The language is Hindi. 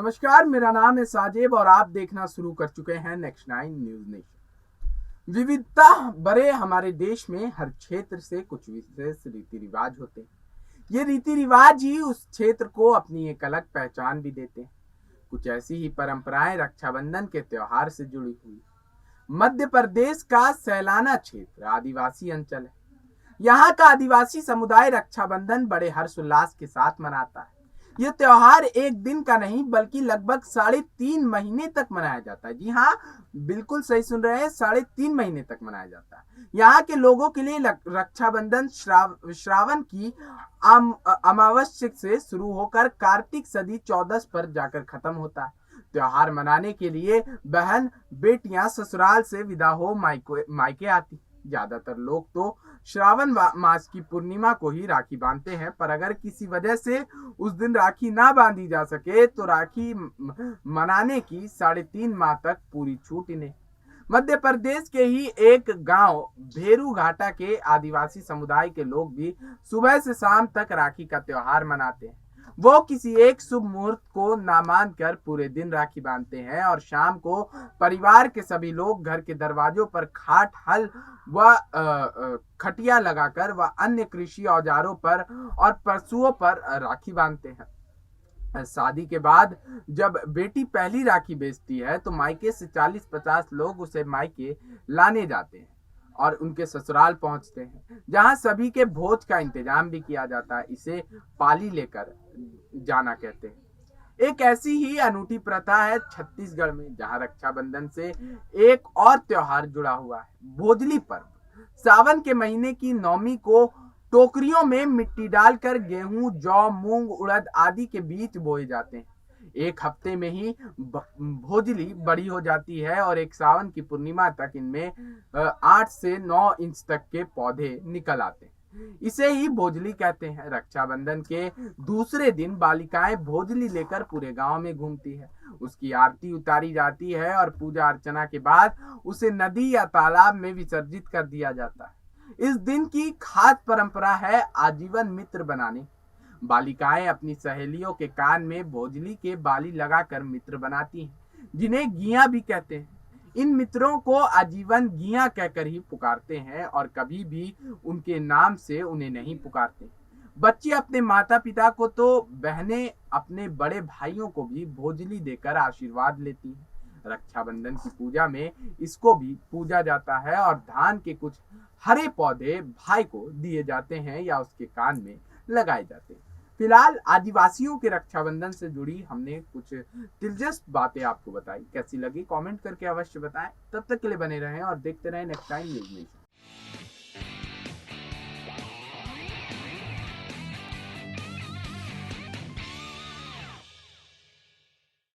नमस्कार, मेरा नाम है साजिब और आप देखना शुरू कर चुके हैं नेक्स्ट 9 न्यूज नेशन। विविधता बड़े हमारे देश में हर क्षेत्र से कुछ विशेष रीति रिवाज होते हैं। ये रीति रिवाज ही उस क्षेत्र को अपनी एक अलग पहचान भी देते हैं। कुछ ऐसी ही परंपराएं रक्षाबंधन के त्योहार से जुड़ी हुई। मध्य प्रदेश का सैलाना क्षेत्र आदिवासी अंचल है। यहाँ का आदिवासी समुदाय रक्षाबंधन बड़े हर्षोल्लास के साथ मनाता है। यह त्योहार एक दिन का नहीं बल्कि लगभग 3.5 महीने तक मनाया जाता है। जी हाँ, बिल्कुल सही सुन रहे हैं, 3.5 महीने तक मनाया जाता है। यहाँ के लोगों के लिए रक्षाबंधन श्रावण की अमावस्या से शुरू होकर कार्तिक सदी 14 पर जाकर खत्म होता है। त्योहार मनाने के लिए बहन बेटियां ससुराल से विदा हो मायके आती। ज्यादातर लोग तो श्रावण मास की पूर्णिमा को ही राखी बांधते हैं, पर अगर किसी वजह से उस दिन राखी ना बांधी जा सके तो राखी मनाने की 3.5 माह तक पूरी छूट इन्हें। मध्य प्रदेश के ही एक गांव भेरू घाटा के आदिवासी समुदाय के लोग भी सुबह से शाम तक राखी का त्योहार मनाते हैं। वो किसी एक शुभ मुहूर्त को ना मानकर पूरे दिन राखी बांधते हैं और शाम को परिवार के सभी लोग घर के दरवाजों पर खाट, हल व खटिया लगाकर व अन्य कृषि औजारों पर और पशुओं पर राखी बांधते हैं। शादी के बाद जब बेटी पहली राखी बेचती है तो मायके से 40-50 लोग उसे मायके लाने जाते हैं और उनके ससुराल पहुंचते हैं, जहां सभी के भोज का इंतजाम भी किया जाता है। इसे पाली लेकर जाना कहते हैं। एक ऐसी ही अनूठी प्रथा है छत्तीसगढ़ में, जहां रक्षाबंधन से एक और त्योहार जुड़ा हुआ है, भोजली पर्व। सावन के महीने की नौमी को टोकरियों में मिट्टी डालकर गेहूं, जौ, मूंग, उड़द आदि के बीज बोए जाते हैं। एक हफ्ते में ही भोजली बड़ी हो जाती है और एक सावन की पूर्णिमा तक इनमें 8 से 9 इंच तक के पौधे निकल आते हैं। इसे ही भोजली कहते हैं। रक्षाबंधन के दूसरे दिन बालिकाएं भोजली लेकर पूरे गांव में घूमती है। उसकी आरती उतारी जाती है और पूजा अर्चना के बाद उसे नदी या तालाब में विसर्जित कर दिया जाता है। इस दिन की खास परंपरा है आजीवन मित्र बनाने। बालिकाएं अपनी सहेलियों के कान में भोजली के बाली लगाकर मित्र बनाती हैं, जिन्हें गिया भी कहते हैं। इन मित्रों को आजीवन गिया कहकर ही पुकारते हैं और कभी भी उनके नाम से उन्हें नहीं पुकारते। बच्चे अपने माता पिता को तो बहनें अपने बड़े भाइयों को भी भोजली देकर आशीर्वाद लेती हैं। रक्षाबंधन की पूजा में इसको भी पूजा जाता है और धान के कुछ हरे पौधे भाई को दिए जाते हैं या उसके कान में लगाए जाते हैं। फिलहाल आदिवासियों के रक्षाबंधन से जुड़ी हमने कुछ दिलचस्प बातें आपको बताई। कैसी लगी कमेंट करके अवश्य बताएं। तब तक के लिए बने रहें और देखते रहें नेक्स्ट टाइम न्यूज़ नेशन।